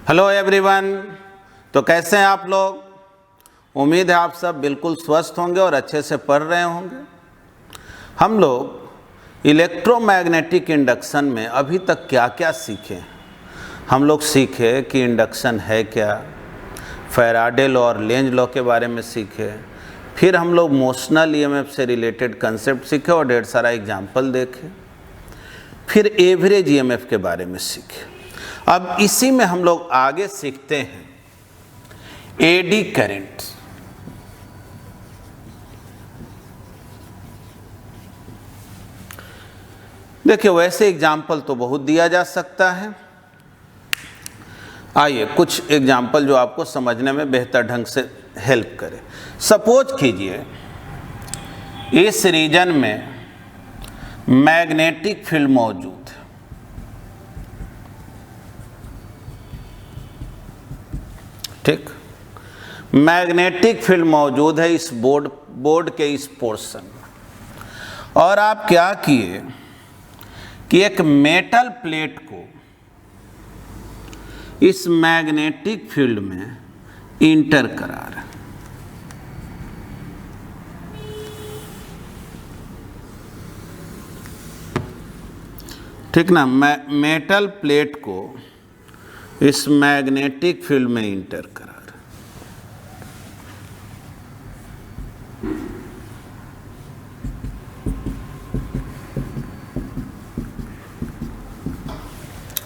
Hello everyone. तो कैसे हैं आप लोग? उम्मीद है आप सब बिल्कुल स्वस्थ होंगे और अच्छे से पढ़ रहे होंगे। हम लोग इलेक्ट्रोमैग्नेटिक इंडक्शन में अभी तक क्या क्या सीखे? हम लोग सीखे कि इंडक्शन है क्या, फैराडे लॉ और लेंज लॉ के बारे में सीखे, फिर हम लोग मोशनल ईएमएफ से रिलेटेड कंसेप्ट सीखे और ढेर सारा एग्जाम्पल देखे, फिर एवरेज ईएमएफ के बारे में सीखे। अब इसी में हम लोग आगे सीखते हैं एडी करंट। देखिए, वैसे एग्जाम्पल तो बहुत दिया जा सकता है। आइए कुछ एग्जाम्पल जो आपको समझने में बेहतर ढंग से हेल्प करे। सपोज कीजिए इस रीजन में मैग्नेटिक फील्ड मौजूद है। ठीक, मैग्नेटिक फील्ड मौजूद है इस बोर्ड के इस पोर्शन में, और आप क्या किए कि एक मेटल प्लेट को इस मैग्नेटिक फील्ड में इंटर करा रहे। ठीक ना, मेटल प्लेट को इस मैग्नेटिक फील्ड में इंटर करा रहे।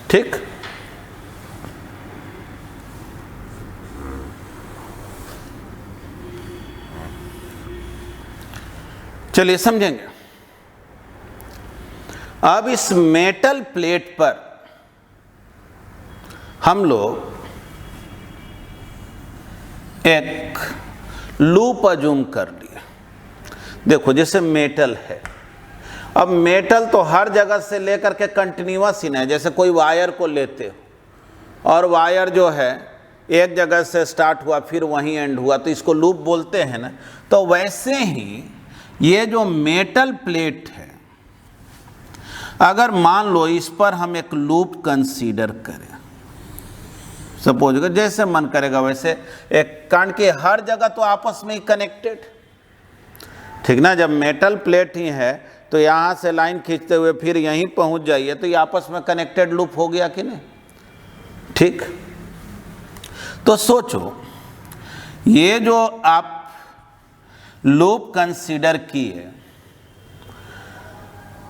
ठीक, चलिए समझेंगे। अब इस मेटल प्लेट पर हम लोग एक लूप अजूम कर लिए। देखो, जैसे मेटल है, अब मेटल तो हर जगह से लेकर के कंटिन्यूअस ही नहीं, जैसे कोई वायर को लेते हो और वायर जो है एक जगह से स्टार्ट हुआ फिर वहीं एंड हुआ, तो इसको लूप बोलते हैं ना। तो वैसे ही ये जो मेटल प्लेट है, अगर मान लो इस पर हम एक लूप कंसीडर करें, सपोज जैसे मन करेगा वैसे, एक कारण कि हर जगह तो आपस में ही कनेक्टेड। ठीक ना, जब मेटल प्लेट ही है तो यहाँ से लाइन खींचते हुए फिर यहीं पहुँच जाइए तो ये आपस में कनेक्टेड लूप हो गया कि नहीं? ठीक, तो सोचो ये जो आप लूप कंसीडर किए,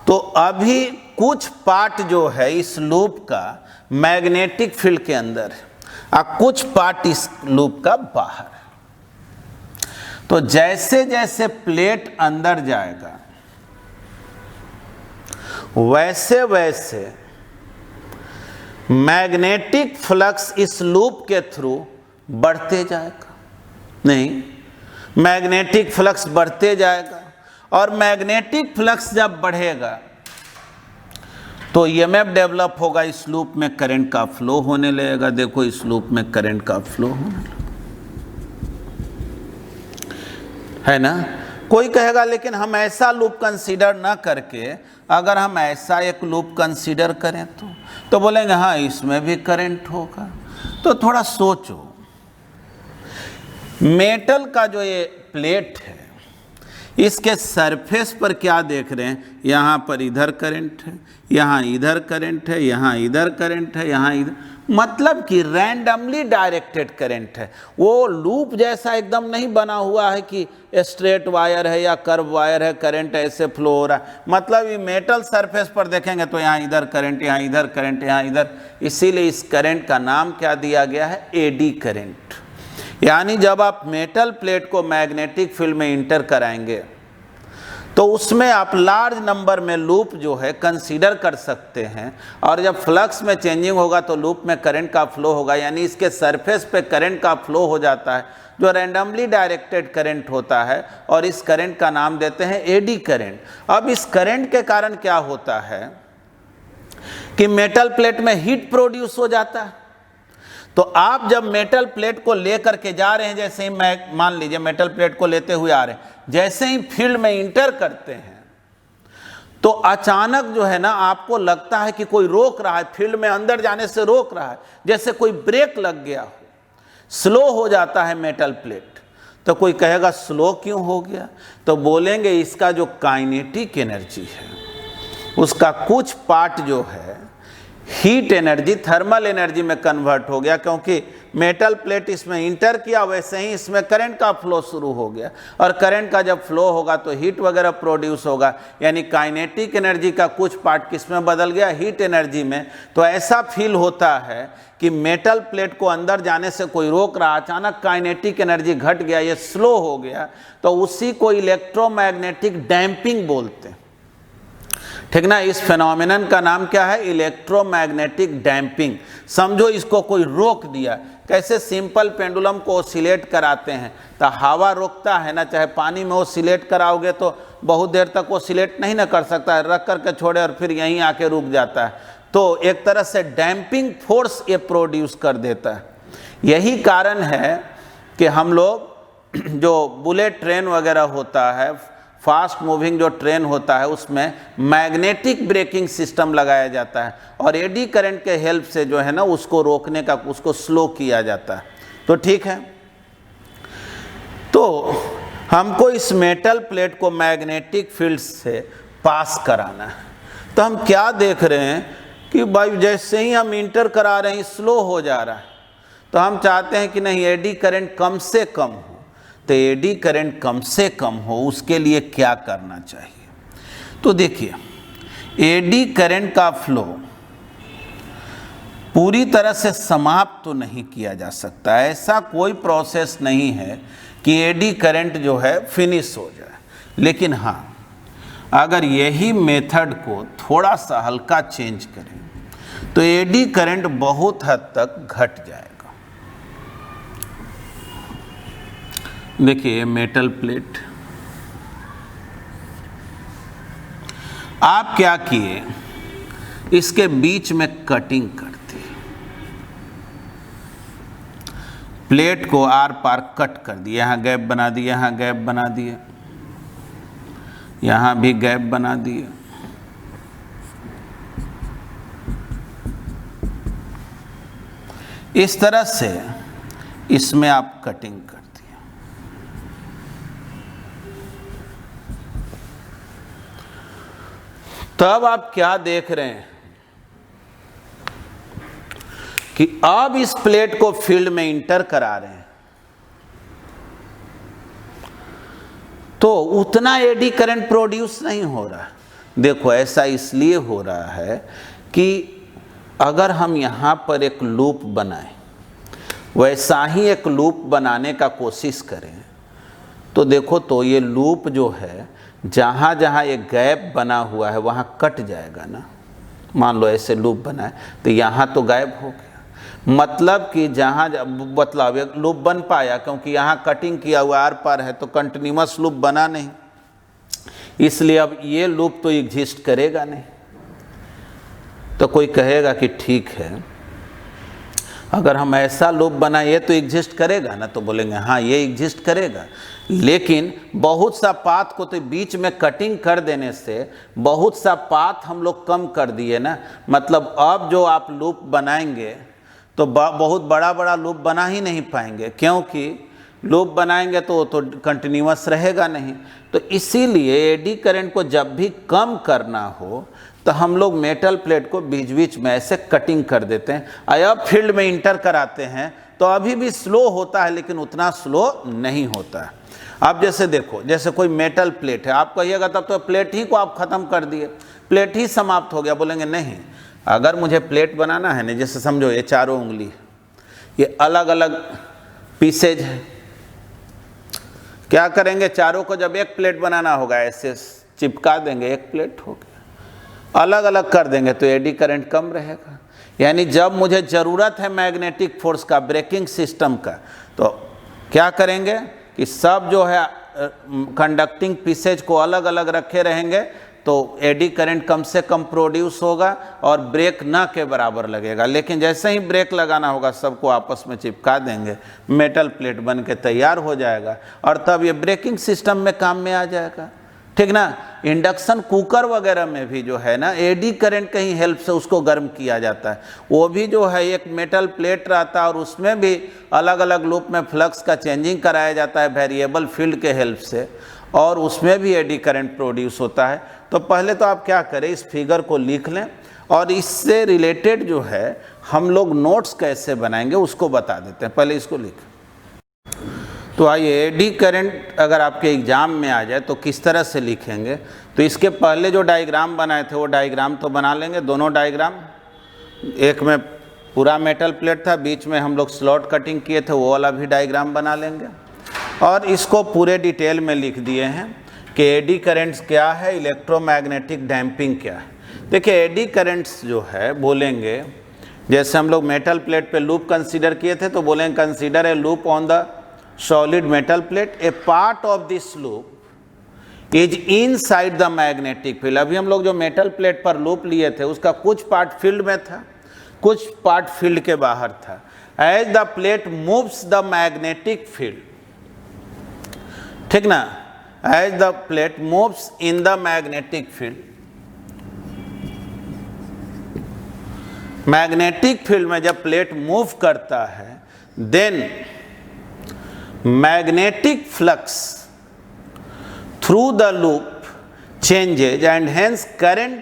तो अभी कुछ पार्ट जो है इस लूप का मैग्नेटिक फील्ड के अंदर है और कुछ पार्ट इस लूप का बाहर है। तो जैसे जैसे प्लेट अंदर जाएगा वैसे वैसे मैग्नेटिक फ्लक्स इस लूप के थ्रू बढ़ते जाएगा। नहीं, मैग्नेटिक फ्लक्स बढ़ते जाएगा, और मैग्नेटिक फ्लक्स जब बढ़ेगा तो ईएमएफ डेवलप होगा, इस लूप में करंट का फ्लो होने लगेगा। देखो, इस लूप में करंट का फ्लो होने लगेगा, है ना। कोई कहेगा लेकिन हम ऐसा लूप कंसीडर ना करके अगर हम ऐसा एक लूप कंसीडर करें तो बोलेंगे हाँ इसमें भी करंट होगा। तो थोड़ा सोचो, मेटल का जो ये प्लेट है इसके सरफेस पर क्या देख रहे हैं? यहाँ पर इधर करंट है, यहाँ इधर करंट है, यहाँ इधर करंट है, यहाँ इधर, मतलब कि रैंडमली डायरेक्टेड करंट है। वो लूप जैसा एकदम नहीं बना हुआ है कि स्ट्रेट वायर है या कर्व वायर है, करंट ऐसे फ्लो हो रहा है। मतलब ये मेटल सरफेस पर देखेंगे तो यहाँ इधर करंट, यहाँ इधर करंट, यहाँ इधर। इसीलिए इस करंट का नाम क्या दिया गया है? Eddy current. यानी जब आप मेटल प्लेट को मैग्नेटिक फील्ड में इंटर कराएंगे तो उसमें आप लार्ज नंबर में लूप जो है कंसीडर कर सकते हैं, और जब फ्लक्स में चेंजिंग होगा तो लूप में करंट का फ्लो होगा, यानी इसके सरफेस पे करंट का फ्लो हो जाता है जो रैंडमली डायरेक्टेड करंट होता है, और इस करंट का नाम देते हैं एडी करंट। अब इस करंट के कारण क्या होता है कि मेटल प्लेट में हीट प्रोड्यूस हो जाता है। तो आप जब मेटल प्लेट को लेकर के जा रहे हैं, जैसे ही मैं मान लीजिए मेटल प्लेट को लेते हुए आ रहे हैं, जैसे ही फील्ड में इंटर करते हैं तो अचानक जो है ना आपको लगता है कि कोई रोक रहा है, फील्ड में अंदर जाने से रोक रहा है, जैसे कोई ब्रेक लग गया हो, स्लो हो जाता है मेटल प्लेट। तो कोई कहेगा स्लो क्यों हो गया, तो बोलेंगे इसका जो काइनेटिक एनर्जी है उसका कुछ पार्ट जो है हीट एनर्जी थर्मल एनर्जी में कन्वर्ट हो गया, क्योंकि मेटल प्लेट इसमें इंटर किया, वैसे ही इसमें करंट का फ्लो शुरू हो गया, और करंट का जब फ्लो होगा तो हीट वगैरह प्रोड्यूस होगा, यानी काइनेटिक एनर्जी का कुछ पार्ट किसमें बदल गया, हीट एनर्जी में। तो ऐसा फील होता है कि मेटल प्लेट को अंदर जाने से कोई रोक रहा, अचानक काइनेटिक एनर्जी घट गया, ये स्लो हो गया, तो उसी को इलेक्ट्रोमैग्नेटिक डैम्पिंग बोलते हैं, ठीक ना। इस फेनोमेनन का नाम क्या है, इलेक्ट्रोमैग्नेटिक डैम्पिंग। समझो इसको कोई रोक दिया, कैसे सिंपल पेंडुलम को ओसिलेट कराते हैं, तो हवा रोकता है ना, चाहे पानी में ओसिलेट कराओगे तो बहुत देर तक ओसिलेट नहीं ना कर सकता है, रख करके छोड़े और फिर यहीं आके रुक जाता है, तो एक तरह से डैम्पिंग फोर्स ये प्रोड्यूस कर देता है। यही कारण है कि हम लोग जो बुलेट ट्रेन वगैरह होता है, फास्ट मूविंग जो ट्रेन होता है, उसमें मैग्नेटिक ब्रेकिंग सिस्टम लगाया जाता है, और एडी करंट के हेल्प से जो है ना उसको रोकने का, उसको स्लो किया जाता है। तो ठीक है, तो हमको इस मेटल प्लेट को मैग्नेटिक फील्ड से पास कराना है। तो हम क्या देख रहे हैं कि भाई जैसे ही हम इंटर करा रहे हैं स्लो हो जा रहा है, तो हम चाहते हैं कि नहीं एडी करंट कम से कम हो। तो एडी करंट कम से कम हो उसके लिए क्या करना चाहिए, तो देखिए एडी करंट का फ्लो पूरी तरह से समाप्त तो नहीं किया जा सकता, ऐसा कोई प्रोसेस नहीं है कि एडी करंट जो है फिनिश हो जाए, लेकिन हाँ अगर यही मेथड को थोड़ा सा हल्का चेंज करें तो एडी करंट बहुत हद तक घट जाएगा। देखिए मेटल प्लेट, आप क्या किए, इसके बीच में कटिंग कर दी, प्लेट को आर पार कट कर दिए, यहाँ गैप बना दिए, यहाँ गैप बना दिए, यहाँ भी गैप बना दिए, इस तरह से इसमें आप कटिंग कर दिए। तब आप क्या देख रहे हैं कि अब इस प्लेट को फील्ड में इंटर करा रहे हैं, तो उतना एडी करंट प्रोड्यूस नहीं हो रहा। देखो ऐसा इसलिए हो रहा है कि अगर हम यहाँ पर एक लूप बनाएं, वैसा ही एक लूप बनाने का कोशिश करें, तो देखो तो ये लूप जो है जहाँ जहाँ एक गैप बना हुआ है वहाँ कट जाएगा ना। मान लो ऐसे लूप बना है तो यहाँ तो गैप हो गया, मतलब कि जहाँ मतलब एक लूप बन पाया, क्योंकि यहाँ कटिंग किया हुआ आर पार है तो कंटिन्यूअस लूप बना नहीं, इसलिए अब ये लूप तो एग्जिस्ट करेगा नहीं। तो कोई कहेगा कि ठीक है अगर हम ऐसा लूप बनाए ये तो एग्जिस्ट करेगा ना, तो बोलेंगे हाँ ये एग्जिस्ट करेगा, लेकिन बहुत सा पाथ को तो बीच में कटिंग कर देने से बहुत सा पाथ हम लोग कम कर दिए ना। मतलब अब जो आप लूप बनाएंगे तो बहुत बड़ा बड़ा लूप बना ही नहीं पाएंगे, क्योंकि लूप बनाएंगे तो कंटिन्यूअस रहेगा नहीं। तो इसीलिए एडी करंट को जब भी कम करना हो तो हम लोग मेटल प्लेट को बीच बीच में ऐसे कटिंग कर देते हैं, अब फील्ड में इंटर कराते हैं तो अभी भी स्लो होता है, लेकिन उतना स्लो नहीं होता है। अब जैसे देखो, जैसे कोई मेटल प्लेट है, आप कहिएगा तब तो प्लेट ही को आप ख़त्म कर दिए, प्लेट ही समाप्त हो गया। बोलेंगे नहीं, अगर मुझे प्लेट बनाना है ना, जैसे समझो ये चारों उंगली ये अलग अलग पीसेज है, क्या करेंगे, चारों को जब एक प्लेट बनाना होगा ऐसे चिपका देंगे, एक प्लेट हो गया। अलग अलग कर देंगे तो एडी करंट कम रहेगा। यानी जब मुझे ज़रूरत है मैग्नेटिक फोर्स का, ब्रेकिंग सिस्टम का, तो क्या करेंगे कि सब जो है कंडक्टिंग पीसेज को अलग अलग रखे रहेंगे, तो एडी करंट कम से कम प्रोड्यूस होगा और ब्रेक न के बराबर लगेगा। लेकिन जैसे ही ब्रेक लगाना होगा सबको आपस में चिपका देंगे, मेटल प्लेट बन के तैयार हो जाएगा और तब ये ब्रेकिंग सिस्टम में काम में आ जाएगा। ठीक ना। इंडक्शन कुकर वगैरह में भी जो है ना एडी करंट की हेल्प से उसको गर्म किया जाता है। वो भी जो है एक मेटल प्लेट रहता है और उसमें भी अलग अलग लूप में फ्लक्स का चेंजिंग कराया जाता है वेरिएबल फील्ड के हेल्प से, और उसमें भी एडी करंट प्रोड्यूस होता है। तो पहले तो आप क्या करें, इस फिगर को लिख लें और इससे रिलेटेड जो है हम लोग नोट्स कैसे बनाएंगे उसको बता देते हैं। पहले इसको लिखें। तो आइए, एडी करंट अगर आपके एग्जाम में आ जाए तो किस तरह से लिखेंगे। तो इसके पहले जो डायग्राम बनाए थे वो डायग्राम तो बना लेंगे, दोनों डायग्राम। एक में पूरा मेटल प्लेट था, बीच में हम लोग स्लॉट कटिंग किए थे, वो वाला भी डायग्राम बना लेंगे। और इसको पूरे डिटेल में लिख दिए हैं कि एडी करंट्स क्या है, इलेक्ट्रोमैग्नेटिक डैम्पिंग क्या है। देखिए, एडी करंट्स जो है बोलेंगे, जैसे हम लोग मेटल प्लेट पे लूप कंसीडर किए थे तो बोलेंगे consider a loop on the solid metal plate, a part of this loop is inside the magnetic field। अभी हम लोग जो मेटल प्लेट पर लूप लिए थे उसका कुछ पार्ट फील्ड में था, कुछ पार्ट फील्ड के बाहर था। As the plate moves the magnetic field, ठीक ना, as the plate moves in the magnetic field, magnetic field में जब प्लेट मूव करता है then magnetic flux through the loop changes and hence current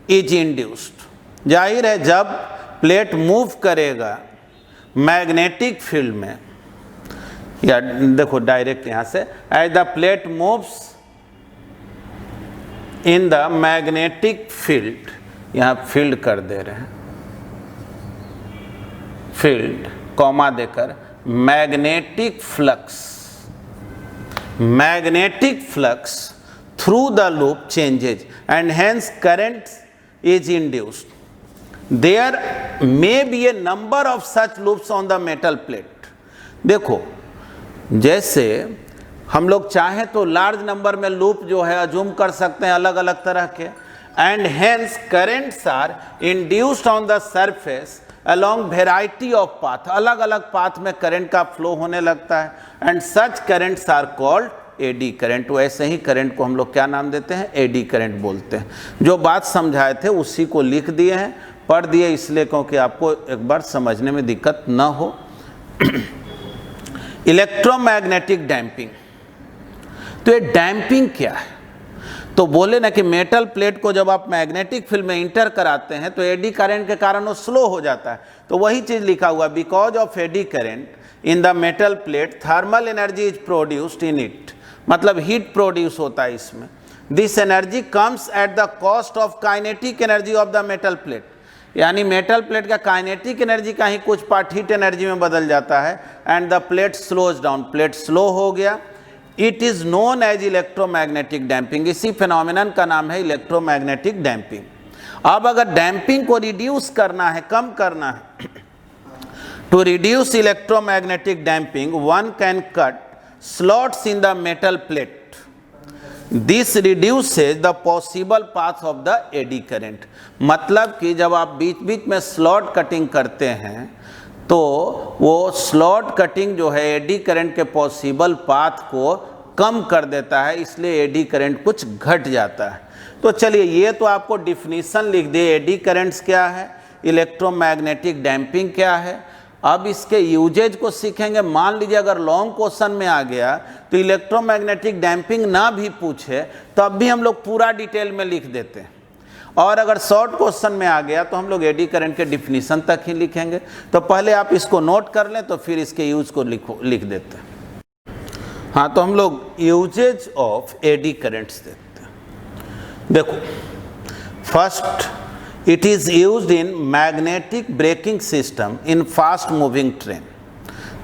is induced। जाहिर है जब plate move करेगा मैग्नेटिक फील्ड में, या देखो डायरेक्ट यहां से, as the plate moves in the magnetic field, यहां फील्ड कर दे रहे हैं, फील्ड कॉमा देकर, magnetic flux through the loop changes and hence current is induced। There may be a number of such loops on the metal plate। देखो, जैसे हम लोग चाहें तो लार्ज नंबर में लूप जो है अज्यूम कर सकते हैं अलग अलग तरह के, and hence currents are induced on the surface along variety of path। अलग अलग पाथ में करंट का फ्लो होने लगता है, and such currents are called eddy current. वैसे ही करंट को हम लोग क्या नाम देते हैं, एडी करंट बोलते हैं। जो बात समझाए थे उसी को लिख दिए हैं, पढ़ दिए इसलिए क्योंकि आपको एक बार समझने में दिक्कत न हो। इलेक्ट्रोमैग्नेटिक डैम्पिंग, तो ये डैम्पिंग क्या है, तो बोले ना कि मेटल प्लेट को जब आप मैग्नेटिक फील्ड में इंटर कराते हैं तो एडी करंट के कारण वो स्लो हो जाता है। तो वही चीज लिखा हुआ, because of eddy current in the metal plate thermal energy is produced in it, मतलब हीट प्रोड्यूस होता है इसमें। This energy comes at the cost of kinetic energy of the metal plate, यानी मेटल प्लेट का kinetic energy का ही कुछ part heat energy में बदल जाता है, and the plate slows down, plate slow हो गया। It is known as electromagnetic damping, इसी फिनोमिनन का नाम है इलेक्ट्रोमैग्नेटिक डैम्पिंग। अब अगर डैम्पिंग को रिड्यूस करना है, कम करना है, to reduce electromagnetic damping one can cut slots in the metal plate. This reduces the possible path of the eddy current. मतलब कि जब आप बीच बीच में स्लॉट कटिंग करते हैं तो वो स्लॉट कटिंग जो है एडी करंट के पॉसिबल पाथ को कम कर देता है, इसलिए एडी करंट कुछ घट जाता है। तो चलिए, ये तो आपको डिफिनीशन लिख दिए, एडी करंट्स क्या है, इलेक्ट्रोमैग्नेटिक डैम्पिंग क्या है। अब इसके यूजेज को सीखेंगे। मान लीजिए अगर लॉन्ग क्वेश्चन में आ गया तो इलेक्ट्रोमैग्नेटिक डैम्पिंग ना भी पूछे तब भी हम लोग पूरा डिटेल में लिख देते हैं, और अगर शॉर्ट क्वेश्चन में आ गया तो हम लोग एडी करंट के डिफिनीशन तक ही लिखेंगे। तो पहले आप इसको नोट कर लें तो फिर इसके यूज को लिख देते हैं। हाँ, तो हम लोग यूजेज ऑफ एडी करंट्स देखते हैं। देखो, first, it is used in magnetic braking system in fast moving train.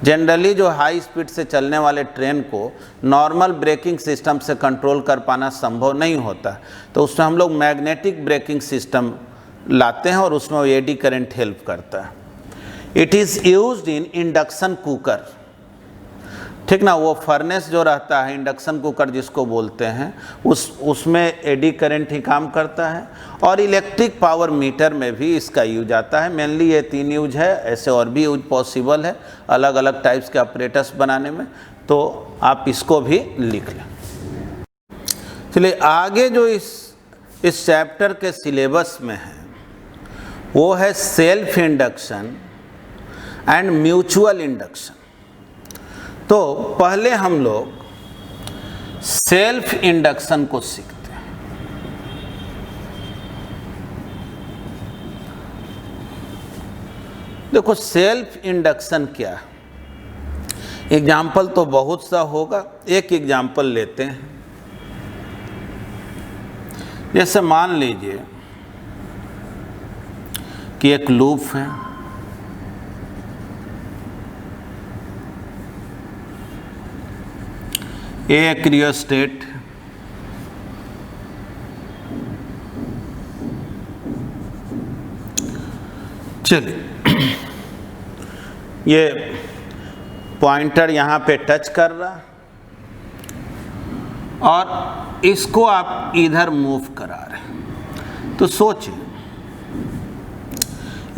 Generally जो हाई स्पीड से चलने वाले ट्रेन को नॉर्मल ब्रेकिंग सिस्टम से कंट्रोल कर पाना संभव नहीं होता, तो उसमें हम लोग मैग्नेटिक ब्रेकिंग सिस्टम लाते हैं और उसमें एडी करंट हेल्प करता है। It is used in induction cooker, ठीक ना, वो फर्नेस जो रहता है इंडक्शन कुकर जिसको बोलते हैं उसमें एडी करंट ही काम करता है। और इलेक्ट्रिक पावर मीटर में भी इसका यूज आता है। मेनली ये 3 यूज है, ऐसे और भी यूज पॉसिबल है अलग अलग टाइप्स के ऑपरेटर्स बनाने में, तो आप इसको भी लिख लें। चलिए आगे जो इस चैप्टर के सिलेबस में है वो है self induction and mutual induction. तो पहले हम लोग सेल्फ इंडक्शन को सीखते हैं। देखो सेल्फ इंडक्शन क्या है, एग्जाम्पल तो बहुत सा होगा, एक एग्जाम्पल लेते हैं। जैसे मान लीजिए कि एक लूप है, एक रियोस्टेट, चलिए ये पॉइंटर यहाँ पे टच कर रहा और इसको आप इधर मूव करा रहे हैं। तो सोचिए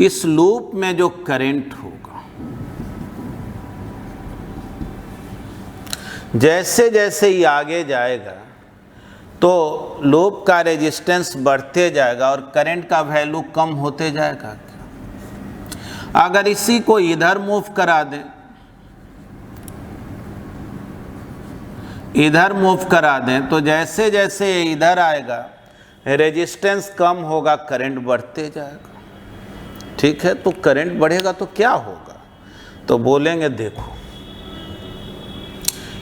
इस लूप में जो करंट होगा, जैसे जैसे ये आगे जाएगा तो लूप का रेजिस्टेंस बढ़ते जाएगा और करंट का वैल्यू कम होते जाएगा। अगर इसी को इधर मूव करा दें, इधर मूव करा दें तो जैसे जैसे ये इधर आएगा रेजिस्टेंस कम होगा, करंट बढ़ते जाएगा। ठीक है, तो करंट बढ़ेगा तो क्या होगा, तो बोलेंगे देखो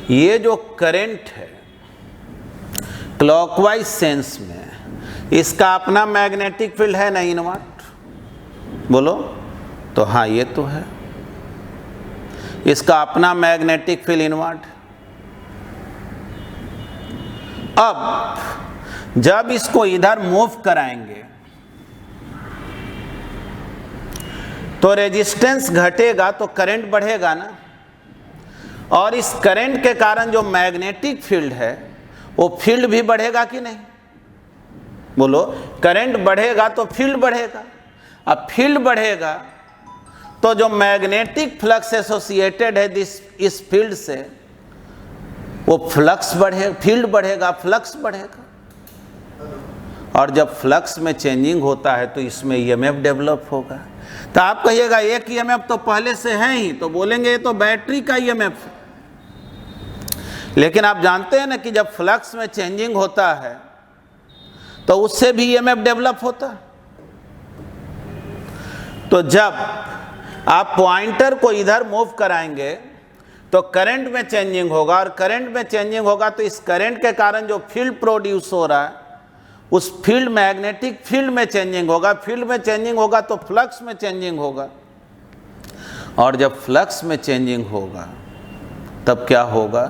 ये जो करंट है क्लॉकवाइज सेंस में, इसका अपना मैग्नेटिक फील्ड है ना इनवर्ट, बोलो तो हाँ ये तो है, इसका अपना मैग्नेटिक फील्ड इनवर्ट। अब जब इसको इधर मूव कराएंगे तो रेजिस्टेंस घटेगा तो करंट बढ़ेगा ना, और इस करंट के कारण जो मैग्नेटिक फील्ड है वो फील्ड भी बढ़ेगा कि नहीं, बोलो करंट बढ़ेगा तो फील्ड बढ़ेगा। अब फील्ड बढ़ेगा तो जो मैग्नेटिक फ्लक्स एसोसिएटेड है इस फील्ड से वो फ्लक्स बढ़ेगा, फील्ड बढ़ेगा, फ्लक्स बढ़ेगा। और जब फ्लक्स में चेंजिंग होता है तो इसमें ईएमएफ डेवलप होगा। तो आप कहिएगा एक ईएमएफ तो पहले से है ही, तो बोलेंगे ये तो बैटरी का ईएमएफ है। लेकिन आप जानते हैं ना कि जब फ्लक्स में चेंजिंग होता है तो उससे भी ईएमएफ डेवलप होता है। तो जब आप पॉइंटर को इधर मूव कराएंगे तो करंट में चेंजिंग होगा, और करंट में चेंजिंग होगा तो इस करंट के कारण जो फील्ड प्रोड्यूस हो रहा है उस फील्ड मैग्नेटिक फील्ड में चेंजिंग होगा, फील्ड में चेंजिंग होगा तो फ्लक्स में चेंजिंग होगा, और जब फ्लक्स में चेंजिंग होगा तब क्या होगा,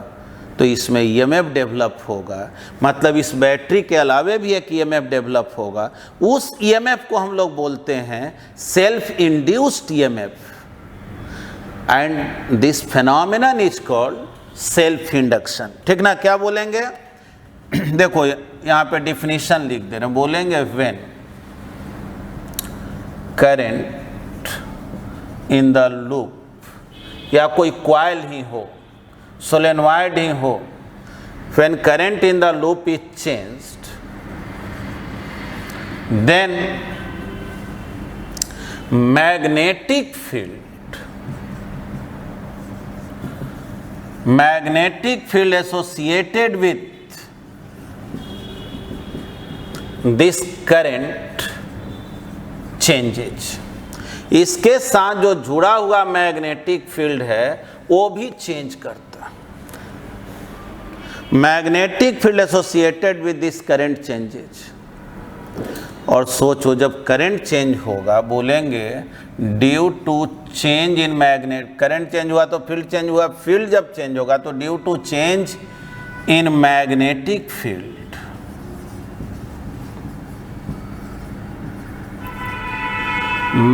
तो इसमें ईएमएफ डेवलप होगा। मतलब इस बैटरी के अलावे भी एक ईएमएफ डेवलप होगा। उस ईएमएफ को हम लोग बोलते हैं self induced EMF, and this phenomenon is called self induction. ठीक ना, क्या बोलेंगे देखो यहाँ पे डिफिनीशन लिख दे रहे हैं, बोलेंगे when current in the loop, या कोई कॉइल ही हो, सोलेनॉइड ही हो, when current in the loop is changed then magnetic field associated with this current changes। इसके साथ जो जुड़ा हुआ मैग्नेटिक फील्ड है वो भी चेंज करता। Magnetic field associated with this current changes. और सोचो जब करंट चेंज होगा, बोलेंगे due to change in magnet, current change हुआ तो फील्ड चेंज हुआ, फील्ड जब चेंज होगा तो due to change in magnetic field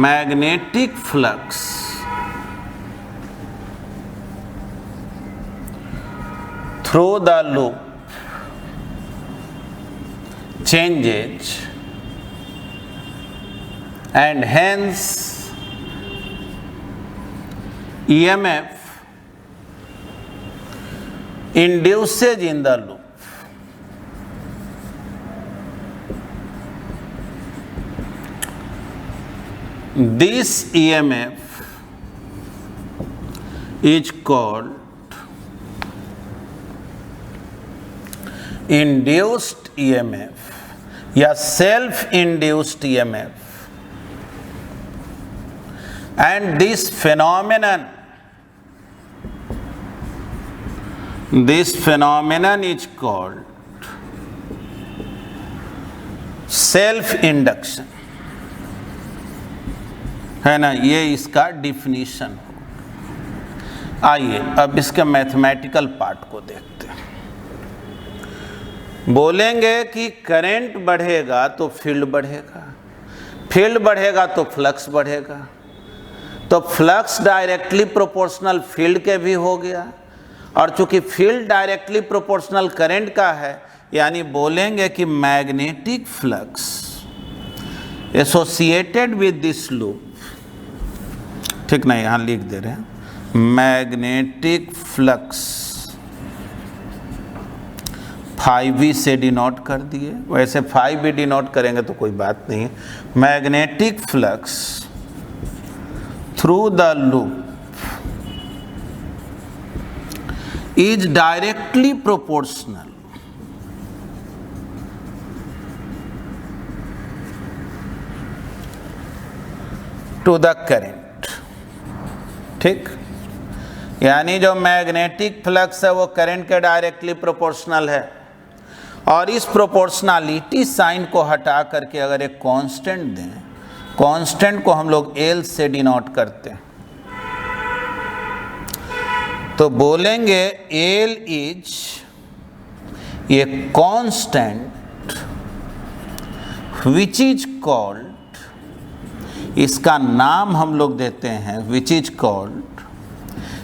magnetic flux through the loop changes and hence EMF induces in the loop। This EMF is called induced EMF या self induced EMF, and this phenomenon is called self induction, है ना। ये इसका definition हो। आइए अब इसके mathematical part को देखते हैं। बोलेंगे कि करंट बढ़ेगा तो फील्ड बढ़ेगा, फील्ड बढ़ेगा तो फ्लक्स बढ़ेगा, तो फ्लक्स डायरेक्टली प्रोपोर्शनल फील्ड के भी हो गया, और चूंकि फील्ड डायरेक्टली प्रोपोर्शनल करंट का है, यानी बोलेंगे कि magnetic flux associated with this loop, ठीक ना, यहाँ लिख दे रहे हैं मैग्नेटिक फ्लक्स, फाई भी से डिनोट कर दिए, वैसे फाई भी डिनोट करेंगे तो कोई बात नहीं है। Magnetic flux through the loop is directly proportional to the current, ठीक। यानी जो मैग्नेटिक फ्लक्स है वो करंट के डायरेक्टली प्रोपोर्शनल है, और इस प्रोपोर्शनलिटी साइन को हटा करके अगर एक कांस्टेंट दें, कांस्टेंट को हम लोग L से डिनोट करते हैं, तो बोलेंगे L is a constant which is called, इसका नाम हम लोग देते हैं which is called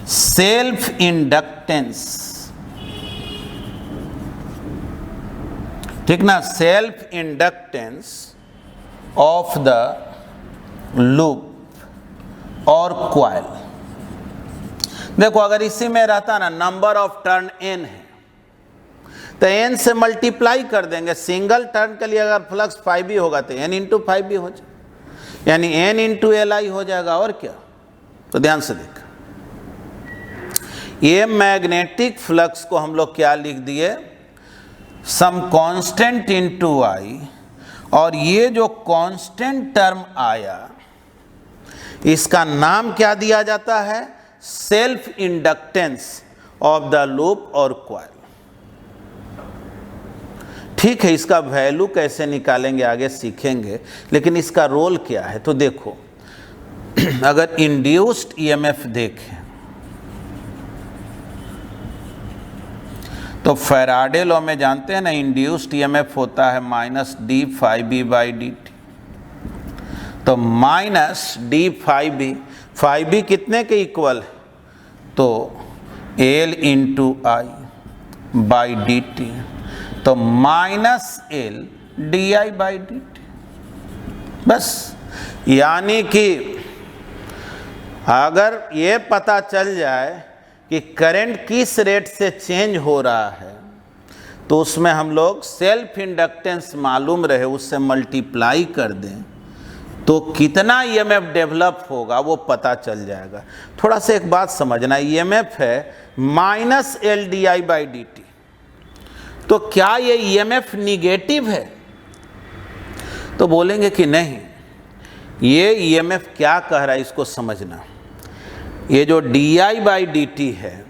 self inductance, ठीक ना, self inductance of the loop और क्वाइल। देखो अगर इसी में रहता ना नंबर ऑफ टर्न n है तो n से मल्टीप्लाई कर देंगे, सिंगल टर्न के लिए अगर फ्लक्स 5b होगा तो n इंटू 5b हो जाए, यानी n इंटू Li हो जाएगा, और क्या। तो ध्यान से देख, ये मैग्नेटिक फ्लक्स को हम लोग क्या लिख दिए, सम कांस्टेंट इंटू I, और ये जो कांस्टेंट टर्म आया इसका नाम क्या दिया जाता है, self inductance of the loop और क्वाइल, ठीक है। इसका वैल्यू कैसे निकालेंगे आगे सीखेंगे, लेकिन इसका रोल क्या है तो देखो, अगर इंड्यूस्ड EMF देखें तो फैराडे लॉ में जानते हैं ना, इंड्यूस्ड EMF होता है minus D phi B by D T, तो minus D phi B, phi B कितने के इक्वल है, तो L into I by D T, तो minus L D I by D T, बस। यानी कि अगर ये पता चल जाए कि करंट किस रेट से चेंज हो रहा है, तो उसमें हम लोग सेल्फ इंडक्टेंस मालूम रहे उससे मल्टीप्लाई कर दें तो कितना EMF डेवलप होगा वो पता चल जाएगा। थोड़ा सा एक बात समझना, EMF है minus L d I by D T, तो क्या ये EMF निगेटिव है, तो बोलेंगे कि नहीं, ये EMF क्या कह रहा है इसको समझना। ये जो D I by D T है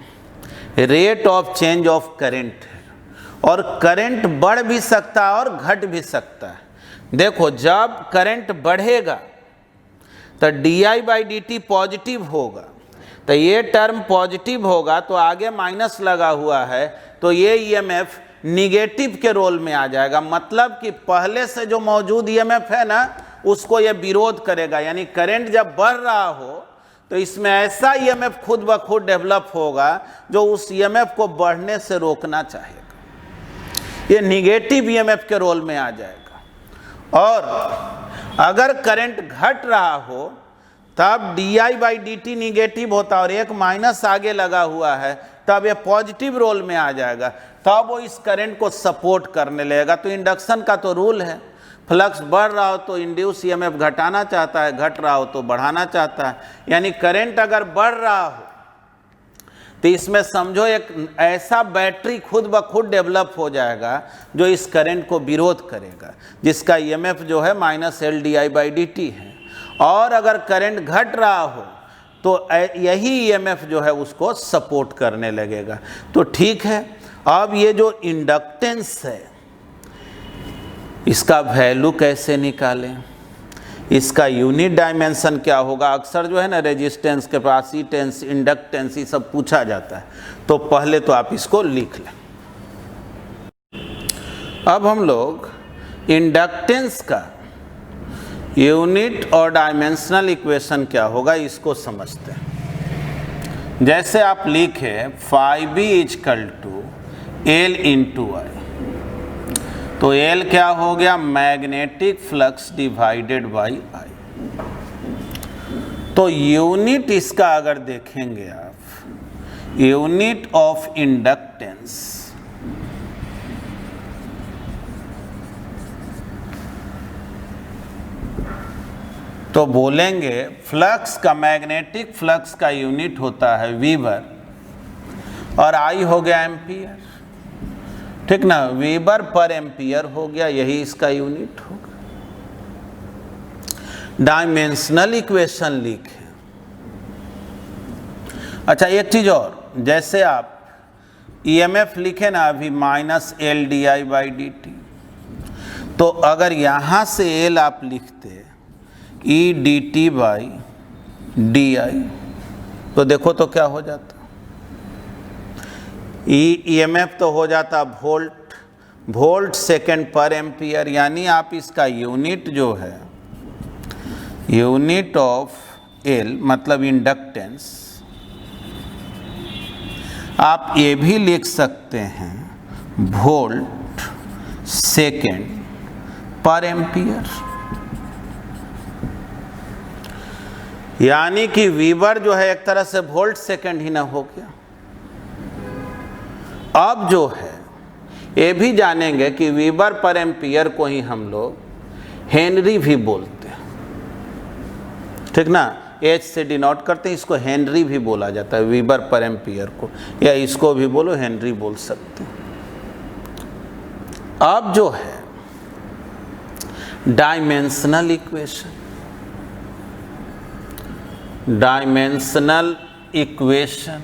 rate of change of current है, और करंट बढ़ भी सकता है और घट भी सकता है। देखो जब करंट बढ़ेगा तो D I by D T positive होगा, तो ये टर्म पॉजिटिव होगा, तो आगे माइनस लगा हुआ है, तो ये EMF निगेटिव के रोल में आ जाएगा। मतलब कि पहले से जो मौजूद EMF है ना उसको ये विरोध करेगा, यानी करंट जब बढ़ रहा हो तो इसमें ऐसा EMF खुद ब खुद डेवलप होगा जो उस EMF को बढ़ने से रोकना चाहेगा, ये निगेटिव EMF के रोल में आ जाएगा। और अगर करंट घट रहा हो तब D I by D T negative होता और एक माइनस आगे लगा हुआ है, तब ये पॉजिटिव रोल में आ जाएगा, तब वो इस करंट को सपोर्ट करने लगेगा। तो इंडक्शन का तो रूल है, फ्लक्स बढ़ रहा हो तो इंड्यूस ईएमएफ घटाना चाहता है, घट रहा हो तो बढ़ाना चाहता है। यानी करंट अगर बढ़ रहा हो तो इसमें समझो एक ऐसा बैटरी खुद ब खुद डेवलप हो जाएगा जो इस करंट को विरोध करेगा, जिसका ईएमएफ जो है -LdI/dt है। और अगर करंट घट रहा हो तो यही ईएमएफ जो है उसको सपोर्ट करने लगेगा। तो ठीक है, अब ये जो इंडक्टेंस है इसका वैल्यू कैसे निकालें, इसका यूनिट डायमेंशन क्या होगा। अक्सर जो है ना रेजिस्टेंस, कैपेसिटेंस, इंडक्टेंस ये सब पूछा जाता है, तो पहले तो आप इसको लिख लें। अब हम लोग इंडक्टेंस का यूनिट और डायमेंशनल इक्वेशन क्या होगा इसको समझते हैं। जैसे आप लिखे phi b = L × I, तो L क्या हो गया, magnetic flux divided by I। तो यूनिट इसका अगर देखेंगे आप, यूनिट ऑफ इंडक्टेंस तो बोलेंगे फ्लक्स का, मैग्नेटिक फ्लक्स का यूनिट होता है वीबर और I हो गया एम्पियर, ठीक ना, वीबर पर एम्पियर हो गया, यही इसका यूनिट होगा। डायमेंशनल इक्वेशन लिखें। अच्छा एक चीज और, जैसे आप ईएमएफ लिखे ना अभी -LdI/dt, तो अगर यहां से L आप लिखते edt/di, तो देखो तो क्या हो जाता, ईएमएफ तो हो जाता वोल्ट सेकेंड पर एम्पियर। यानी आप इसका यूनिट जो है, यूनिट ऑफ L मतलब इंडक्टेंस, आप ये भी लिख सकते हैं वोल्ट सेकेंड पर एम्पियर। यानी कि वीबर जो है एक तरह से वोल्ट सेकेंड ही ना हो गया। अब जो है ये भी जानेंगे कि वीबर पर एम्पियर को ही हम लोग हेनरी भी बोलते हैं, ठीक ना, H से डिनोट करते हैं, इसको हेनरी भी बोला जाता है वीबर पर एम्पियर को, या इसको भी बोलो हेनरी बोल सकते हैं। अब जो है डायमेंशनल इक्वेशन, डायमेंशनल इक्वेशन,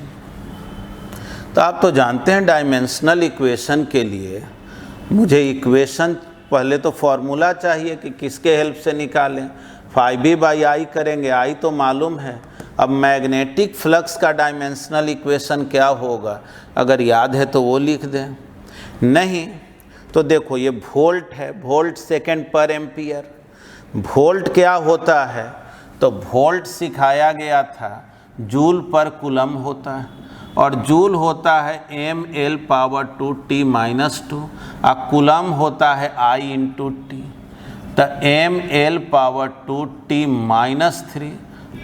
तो आप तो जानते हैं डायमेंशनल इक्वेशन के लिए मुझे इक्वेशन पहले तो फॉर्मूला चाहिए कि किसके हेल्प से निकालें। phi b/I करेंगे, I तो मालूम है। अब मैग्नेटिक फ्लक्स का डायमेंशनल इक्वेशन क्या होगा, अगर याद है तो वो लिख दें, नहीं तो देखो ये वोल्ट है, वोल्ट सेकेंड पर एम्पियर। वोल्ट क्या होता है, तो वोल्ट सिखाया गया था जूल पर कूलम होता है, और जूल होता है mL/2T-2 और कूलम होता है I × T, तो mL/2T-3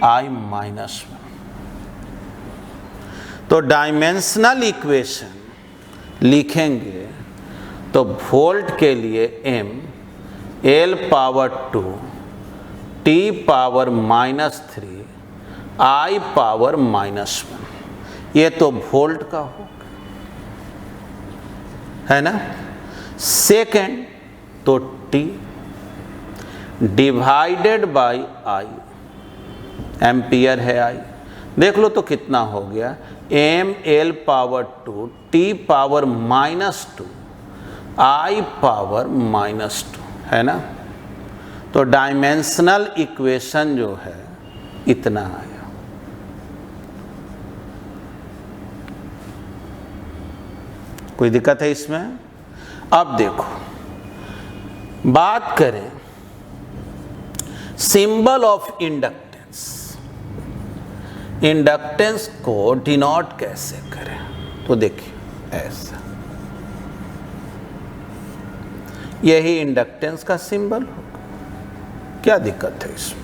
I-1। तो डायमेंशनल इक्वेशन लिखेंगे तो वोल्ट के लिए m L/2 T⁻³ I⁻⁻1, ये तो वोल्ट का होगा, है ना। सेकेंड तो T divided by I, ampere है I, देख लो तो कितना हो गया, mL/2 T⁻² I⁻², है ना। तो डायमेंशनल इक्वेशन जो है इतना आया। कोई दिक्कत है इसमें। अब देखो बात करें सिंबल ऑफ इंडक्टेंस, इंडक्टेंस को डिनोट कैसे करें, तो देखिए ऐसा, यही इंडक्टेंस का सिंबल होगा, क्या दिक्कत है इसमें,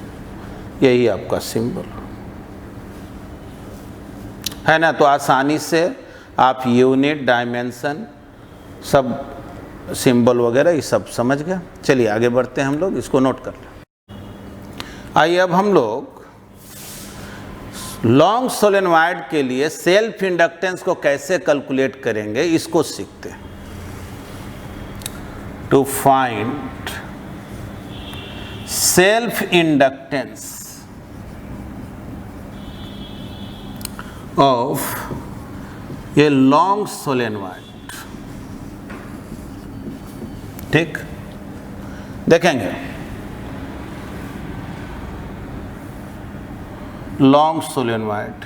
यही आपका सिंबल है ना। तो आसानी से आप यूनिट डायमेंशन सब सिंबल वगैरह ये सब समझ गया। चलिए आगे बढ़ते हैं हम लोग, इसको नोट कर लें। आइए अब हम लोग लॉन्ग सोलेनॉइड के लिए सेल्फ इंडक्टेंस को कैसे कैलकुलेट करेंगे इसको सीखते हैं। To find self inductance of a long solenoid, ठीक, देखेंगे लॉन्ग सोलेनॉइड।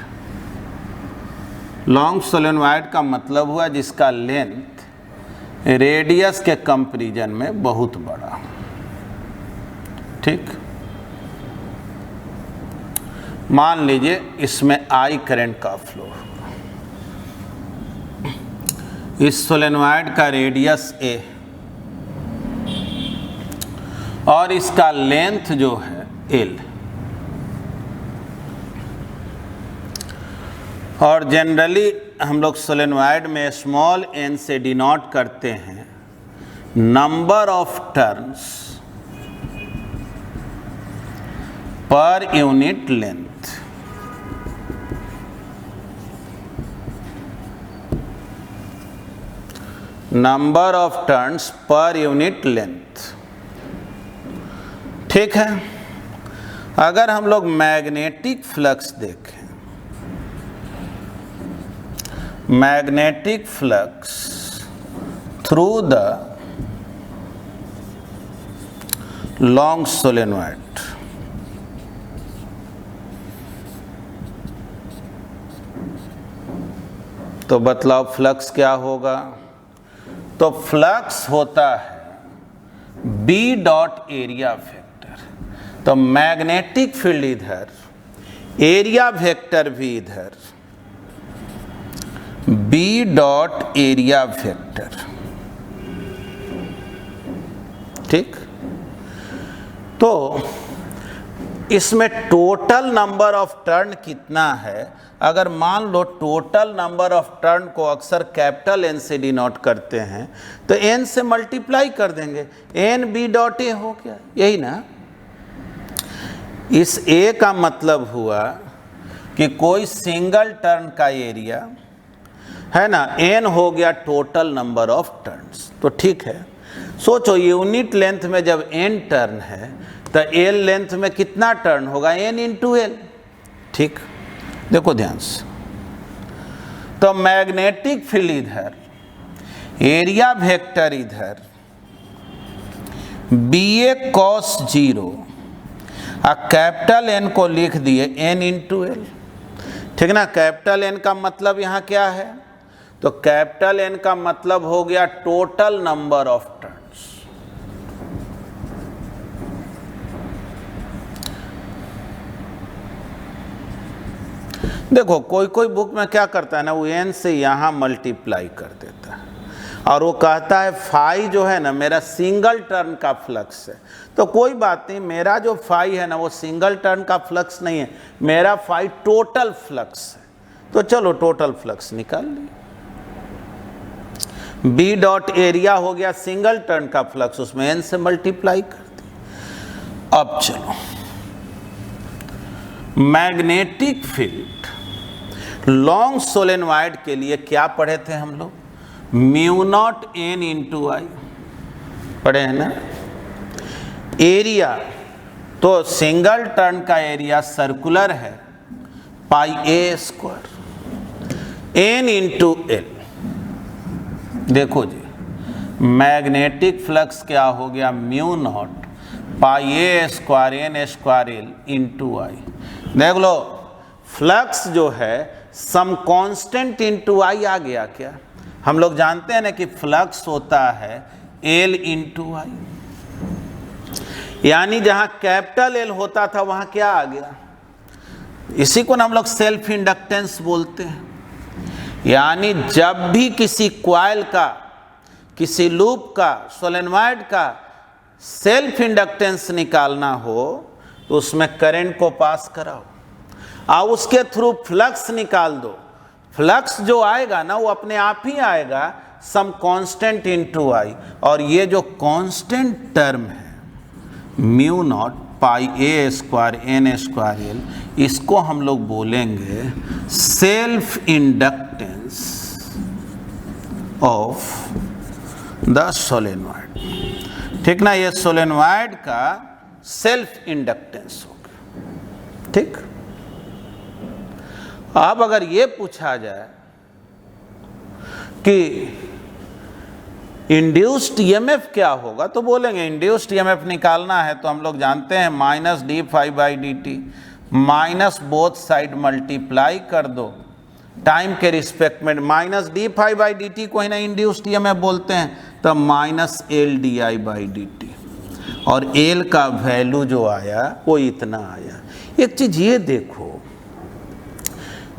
लॉन्ग सोलेनॉइड का मतलब हुआ जिसका लेंथ रेडियस के कंपैरिजन में बहुत बड़ा, ठीक। मान लीजिए इसमें I करंट का फ्लो होगा, इस सोलेनॉइड का रेडियस A और इसका लेंथ जो है L, और जनरली हम लोग सोलेनॉइड में स्मॉल n से डिनोट करते हैं number of turns per unit length. Number of turns per unit length, ठीक है। अगर हम लोग मैग्नेटिक फ्लक्स देखें, magnetic flux through the long solenoid, तो बतलाओ फ्लक्स क्या होगा। तो फ्लक्स होता है B डॉट एरिया वेक्टर। तो मैग्नेटिक फील्ड इधर, एरिया वेक्टर भी इधर, B डॉट एरिया वेक्टर, ठीक। तो इसमें टोटल नंबर ऑफ टर्न कितना है, अगर मान लो टोटल नंबर ऑफ टर्न को अक्सर कैपिटल N से डिनोट करते हैं तो N से मल्टीप्लाई कर देंगे, N B डॉट A हो गया, यही ना। इस A का मतलब हुआ कि कोई सिंगल टर्न का एरिया है ना, N हो गया टोटल नंबर ऑफ टर्न्स। तो ठीक है, सोचो यूनिट लेंथ में जब N टर्न है तो L लेंथ में कितना टर्न होगा, N इंटू L, ठीक। देखो ध्यान से, तो मैग्नेटिक फील्ड इधर, एरिया वेक्टर इधर, BA cos 0 और कैपिटल N को लिख दिए N इंटू L, ठीक ना। कैपिटल N का मतलब यहाँ क्या है, तो कैपिटल N का मतलब हो गया टोटल नंबर ऑफ टर्न्स। देखो कोई कोई बुक में क्या करता है ना, वो N से यहाँ मल्टीप्लाई कर देता है और वो कहता है फाई जो है ना मेरा सिंगल टर्न का फ्लक्स है। तो कोई बात नहीं, मेरा जो फाई है ना वो सिंगल टर्न का फ्लक्स नहीं है, मेरा फाई टोटल फ्लक्स है। तो चलो टोटल फ्लक्स निकाल ली, B डॉट एरिया हो गया सिंगल टर्न का फ्लक्स, उसमें N से मल्टीप्लाई कर दी। अब चलो मैग्नेटिक फील्ड लॉन्ग सोलेनॉइड के लिए क्या पढ़े थे हम लोग, mu naught N into I पढ़े हैं ना। एरिया, तो सिंगल टर्न का एरिया सर्कुलर है pi A square, N into L। देखो जी मैग्नेटिक फ्लक्स क्या हो गया, mu naught pi A square N square L into I. देख लो फ्लक्स जो है सम कांस्टेंट इंटू आई आ गया क्या। हम लोग जानते हैं ना कि फ्लक्स होता है L इंटू आई, यानी जहां कैपिटल L होता था वहां क्या आ गया, इसी को ना हम लोग सेल्फ इंडक्टेंस बोलते हैं। यानी जब भी किसी कॉइल का, किसी लूप का, सोलेनॉइड का सेल्फ इंडक्टेंस निकालना हो तो उसमें करंट को पास कराओ और उसके थ्रू फ्लक्स निकाल दो। फ्लक्स जो आएगा ना वो अपने आप ही आएगा सम कांस्टेंट इनटू आई, और ये जो कांस्टेंट टर्म है म्यू नॉट पाई ए स्क्वायर एन स्क्वायर एल, इसको हम लोग बोलेंगे self inductance of the solenoid. ठीक ना, ये सोलेनॉइड का सेल्फ इंडक्टेंस हो गया। ठीक, अब अगर ये पूछा जाए कि इंड्यूस्ड ईएमएफ क्या होगा, तो बोलेंगे इंड्यूस्ड ईएमएफ निकालना है तो हम लोग जानते हैं minus D phi by D t, minus both side multiply कर दो टाइम के रिस्पेक्ट में, minus D phi by D t को ही ना इंड्यूस्ड ईएमएफ बोलते हैं, तब minus L d I by D t, और एल का वैल्यू जो आया वो इतना आया। एक चीज ये देखो,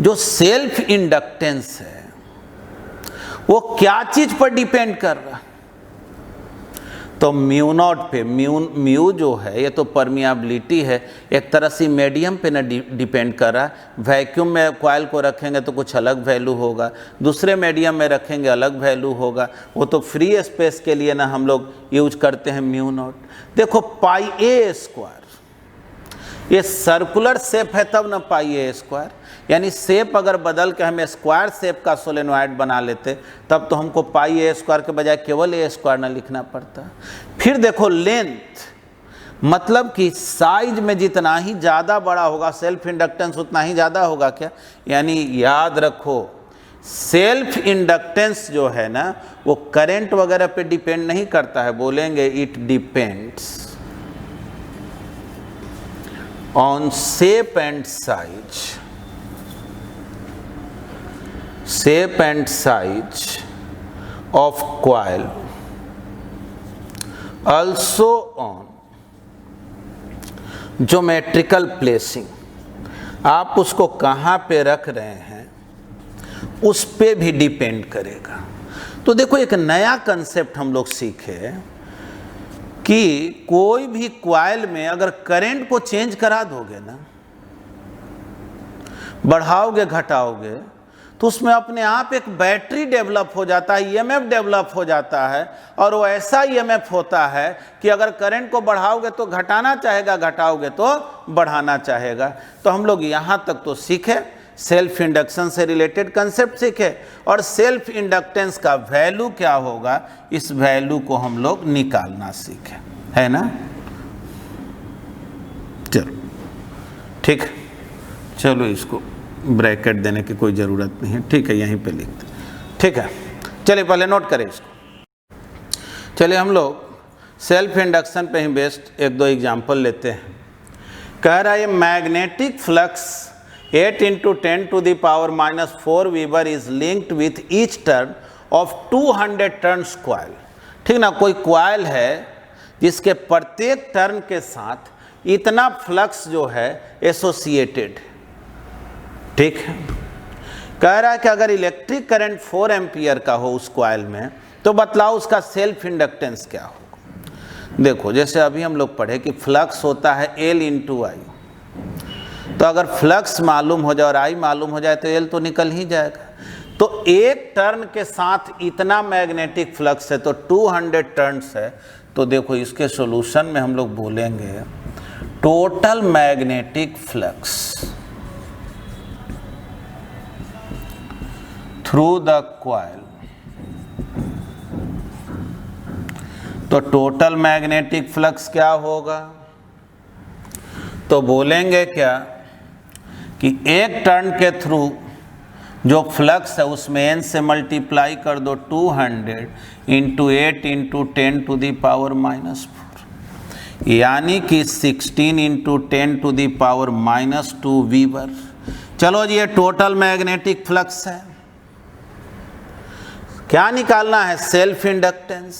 जो सेल्फ इंडक्टेंस है वो क्या चीज पर डिपेंड कर रहा, तो म्यू नॉट पे। म्यू जो है ये तो परमियाबिलिटी है, एक तरह से मीडियम पे ना डिपेंड कर रहा है। वैक्यूम में कॉइल को रखेंगे तो कुछ अलग वैल्यू होगा, दूसरे मीडियम में रखेंगे अलग वैल्यू होगा, वो तो फ्री स्पेस के लिए ना हम लोग यूज करते हैं म्यू नॉट। देखो पाई ए स्क्वायर, ये सर्कुलर शेप है तब ना पाई ए स्क्वायर, यानी शेप अगर बदल के हमें स्क्वायर शेप का सोलेनॉइड बना लेते तब तो हमको पाई ए स्क्वायर के बजाय केवल ए स्क्वायर ना लिखना पड़ता। फिर देखो लेंथ, मतलब कि साइज में जितना ही ज़्यादा बड़ा होगा सेल्फ इंडक्टेंस उतना ही ज़्यादा होगा क्या, यानी याद रखो सेल्फ इंडक्टेंस जो है ना वो करंट वगैरह पे डिपेंड नहीं करता है, बोलेंगे it depends on shape and size, shape and size of coil, also on geometrical placing, आप उसको कहाँ पे रख रहे हैं उस पे भी डिपेंड करेगा। तो देखो एक नया कंसेप्ट हम लोग सीखे कि कोई भी कॉइल में अगर करंट को चेंज करा दोगे ना, बढ़ाओगे घटाओगे, तो उसमें अपने आप एक बैटरी डेवलप हो जाता है, ईएमएफ डेवलप हो जाता है, और वो ऐसा ईएमएफ होता है कि अगर करंट को बढ़ाओगे तो घटाना चाहेगा, घटाओगे तो बढ़ाना चाहेगा। तो हम लोग यहाँ तक तो सीखे, सेल्फ इंडक्शन से रिलेटेड कंसेप्ट सीखे, और सेल्फ इंडक्टेंस का वैल्यू क्या होगा इस वैल्यू को हम लोग निकालना सीखे, है ना। चलो ठीक, चलो इसको ब्रैकेट देने की कोई ज़रूरत नहीं है, ठीक है, यहीं पे लिख दे, ठीक है। चलिए पहले नोट करें इसको। चलिए हम लोग सेल्फ इंडक्शन पे ही बेस्ड एक दो एग्जाम्पल लेते हैं। कह रहा है magnetic flux 8 × 10⁻⁻⁴ वीबर is linked with each turn off 200 turns coil. ठीक ना, कोई कॉइल है जिसके प्रत्येक टर्न के साथ इतना फ्लक्स जो है एसोसिएटेड। ठीक है, कह रहा है कि अगर इलेक्ट्रिक करंट 4 एम्पियर का हो उस कॉइल में तो बतलाओ उसका सेल्फ इंडक्टेंस क्या होगा। देखो जैसे अभी हम लोग पढ़े कि फ्लक्स होता है L × I, तो अगर फ्लक्स मालूम हो जाए और आई मालूम हो जाए तो एल तो निकल ही जाएगा। तो एक टर्न के साथ इतना मैग्नेटिक फ्लक्स है तो 200 टर्न्स है, तो देखो इसके सॉल्यूशन में हम लोग बोलेंगे total magnetic flux through the coil. तो टोटल मैग्नेटिक फ्लक्स क्या होगा, तो बोलेंगे क्या कि एक टर्न के थ्रू जो फ्लक्स है उसमें n से मल्टीप्लाई कर दो 200 × 8 × 10⁻⁻⁴, यानी कि 16 × 10⁻⁻² वीबर। चलो जी ये टोटल मैग्नेटिक फ्लक्स है। क्या निकालना है, सेल्फ इंडक्टेंस।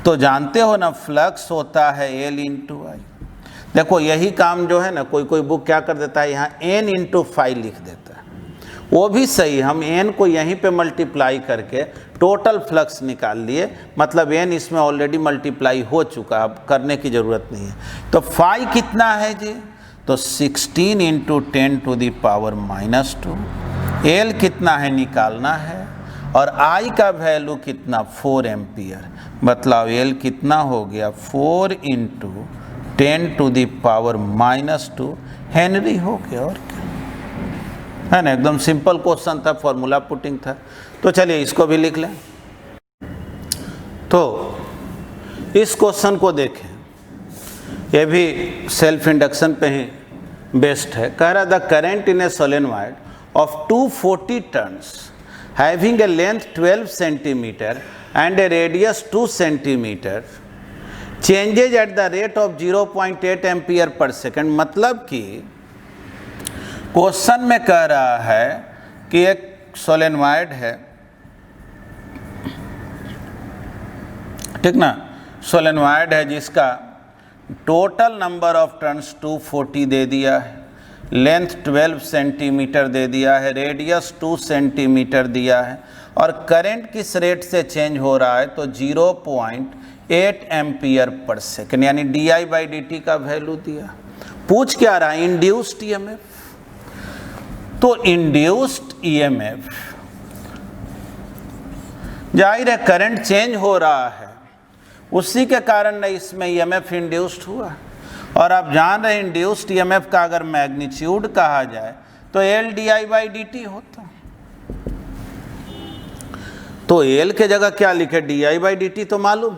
तो जानते हो ना फ्लक्स होता है L × I। देखो यही काम जो है ना कोई बुक क्या कर देता है, यहाँ n × 5 लिख देता है, वो भी सही, हम n को यहीं पे मल्टीप्लाई करके टोटल फ्लक्स निकाल लिए, मतलब n इसमें ऑलरेडी मल्टीप्लाई हो चुका, अब करने की ज़रूरत नहीं है। तो 5 कितना है जी, तो 16 × 10⁻⁻²। L कितना है निकालना है, और I का वैल्यू कितना 4 एम्पियर। बतलाओ L कितना हो गया 4 इंटू 10⁻⁻² हेनरी हो गया। और क्या है ना, एकदम सिंपल क्वेश्चन था, फॉर्मूला पुटिंग था। तो चलिए इसको भी लिख लें। तो इस क्वेश्चन को देखें, ये भी सेल्फ इंडक्शन पे ही बेस्ड है। कह रहा the current in A solenoid of 240 turns having a length 12 centimetre and A radius 2 centimetre changes at the rate of 0.8 ampere per second. मतलब कि क्वेश्चन में कह रहा है कि एक सोलेनॉइड है, ठीक ना, सोलेनॉइड है जिसका टोटल नंबर ऑफ टर्न्स 240 दे दिया है, लेंथ 12 सेंटीमीटर दे दिया है, रेडियस 2 सेंटीमीटर दिया है, और करंट किस रेट से चेंज हो रहा है तो 0.8 एम्पियर पर सेकेंड, यानी di/dt का वैल्यू दिया। पूछ क्या रहा है, इंड्यूस्ड ईएमएफ। तो इंड्यूस्ड ईएमएफ, जाहिर है करंट चेंज हो रहा है, उसी के कारण न इसमें ईएमएफ इंड्यूस्ड हुआ। और आप जान रहे हैं इंड्यूस्ड ईएमएफ का अगर मैग्नीट्यूड कहा जाए तो L di/dt होता। तो L के जगह क्या लिखे, di/dt तो मालूम।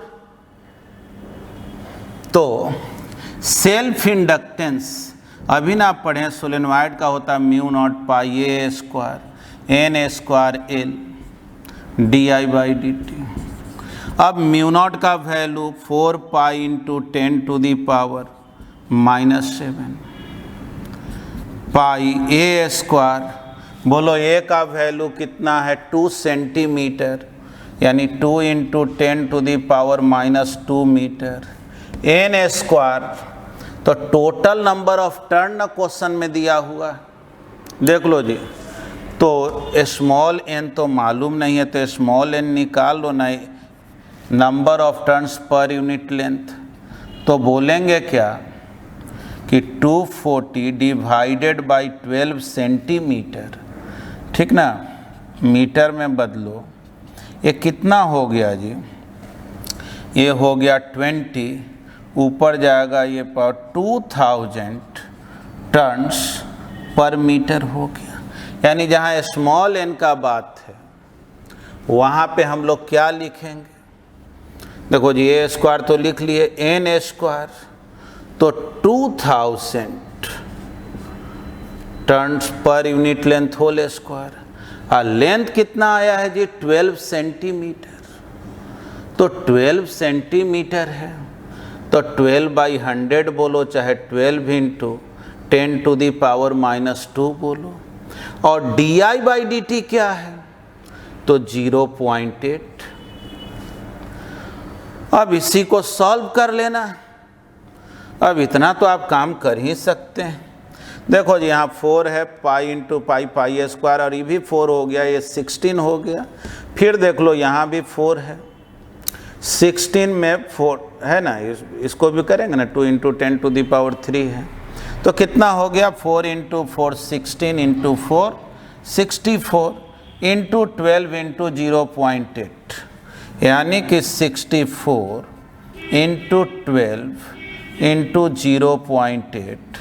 तो सेल्फ इंडक्टेंस अभी ना पढ़े, सोलेनॉइड का होता μ0 πa² n² L di/dt। अब μ0 का वैल्यू 4 पाई इंटू 10⁻⁻⁷ पाई a²। बोलो a का वैल्यू कितना है 2 सेंटीमीटर, यानी 2 इंटू 10⁻⁻² मीटर, n²। तो टोटल नंबर ऑफ टर्न ना क्वेश्चन में दिया हुआ, देख लो जी। तो स्मॉल n तो मालूम नहीं है, तो स्मॉल n निकाल लो ना, number of turns per unit length. तो बोलेंगे क्या कि 240 डिवाइडेड बाई 12 सेंटीमीटर, ठीक ना, मीटर में बदलो, ये कितना हो गया जी, ये हो गया 20, ऊपर जाएगा ये पर 2000 टर्न्स पर मीटर हो गया। यानी जहाँ स्मॉल n का बात है वहाँ पे हम लोग क्या लिखेंगे, देखो जी a² तो लिख लिए, n² तो 2000 turns per unit length whole square. और लेंथ कितना आया है जी 12 सेंटीमीटर, तो 12 सेंटीमीटर है, तो 12/100 बोलो, चाहे 12 इंटू 10⁻⁻² बोलो। और di/dt क्या है तो 0.8। अब इसी को सॉल्व कर लेना। अब इतना तो आप काम कर ही सकते हैं। देखो जी यहाँ 4 है, पाई इंटू पाई πa², और ये भी 4 हो गया, ये 16 हो गया। फिर देख लो यहाँ भी 4 है, 16 में 4 है ना, इसको भी करेंगे ना, 2 इंटू 10⁻³ है, तो कितना हो गया 4 इंटू 4 16 इंटू 4 64 इंटू 12 इंटू 0.8, यानी कि 64 इंटू 12 इंटू 0.8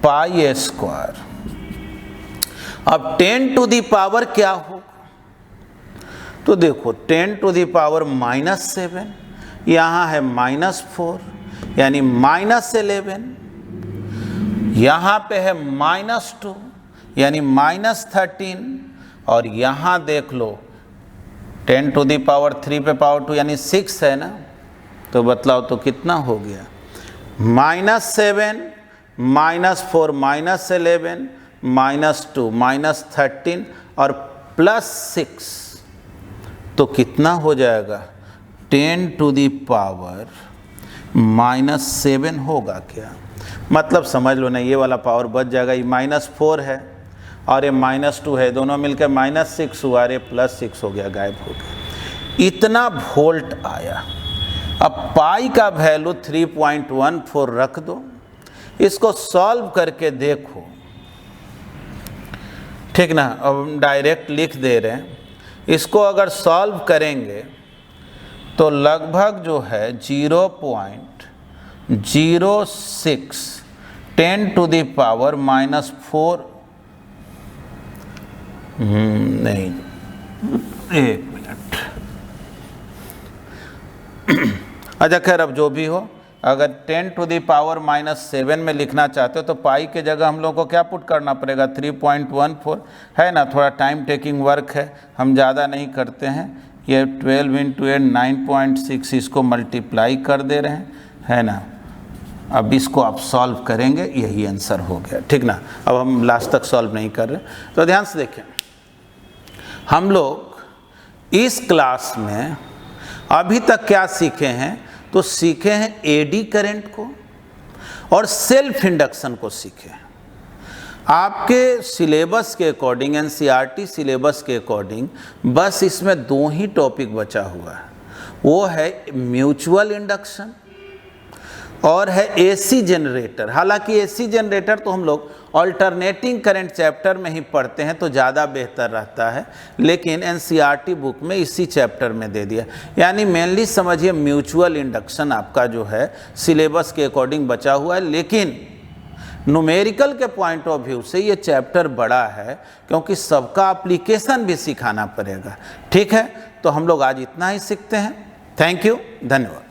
πa²। अब 10 टू दी पावर क्या होगा, तो देखो 10 टू दी पावर -7, यहाँ है -4 यानी -11, यहाँ पे है -2 यानी -13, और यहाँ देख लो 10 टू दी पावर 3 पे पावर 2 यानी 6 है ना, तो बतलाओ तो कितना हो गया, -7 -4 -11 -2 -13 और +6, तो कितना हो जाएगा 10 टू दी पावर -7 होगा क्या। मतलब समझ लो ना, ये वाला पावर बच जाएगा, ये -4 है और ये -2 है, दोनों मिलकर -6 हुआ, ये +6 हो गया, गायब हो गया। इतना वोल्ट आया। अब पाई का वैल्यू 3.14 रख दो, इसको सॉल्व करके देखो, ठीक ना। अब हम डायरेक्ट लिख दे रहे हैं, इसको अगर सॉल्व करेंगे तो लगभग जो है 0.06 10 टू द पावर -4 नहीं, एक मिनट। अच्छा खैर, अब जो भी हो, अगर 10 टू द पावर -7 में लिखना चाहते हो तो पाई के जगह हम लोग को क्या पुट करना पड़ेगा, 3.14 है ना। थोड़ा टाइम टेकिंग वर्क है, हम ज़्यादा नहीं करते हैं। ये 12 × 8 9.6, इसको मल्टीप्लाई कर दे रहे हैं, है ना। अब इसको आप सॉल्व करेंगे, यही आंसर हो गया, ठीक ना। अब हम लास्ट तक सॉल्व नहीं कर रहे, तो ध्यान से देखें। हम लोग इस क्लास में अभी तक क्या सीखे हैं, तो सीखे हैं एडी करंट को और सेल्फ इंडक्शन को सीखे हैं। आपके सिलेबस के अकॉर्डिंग, एनसीईआरटी सिलेबस के अकॉर्डिंग बस इसमें 2 ही टॉपिक बचा हुआ है, वो है म्यूचुअल इंडक्शन और है एसी जनरेटर। हालांकि एसी जनरेटर तो हम लोग ऑल्टरनेटिंग करंट चैप्टर में ही पढ़ते हैं तो ज़्यादा बेहतर रहता है, लेकिन एनसीईआरटी बुक में इसी चैप्टर में दे दिया। यानी मेनली समझिए म्यूचुअल इंडक्शन आपका जो है सिलेबस के अकॉर्डिंग बचा हुआ है, लेकिन न्यूमेरिकल के पॉइंट ऑफ व्यू से ये चैप्टर बड़ा है, क्योंकि सबका एप्लीकेशन भी सिखाना पड़ेगा। ठीक है, तो हम लोग आज इतना ही सीखते हैं। थैंक यू, धन्यवाद।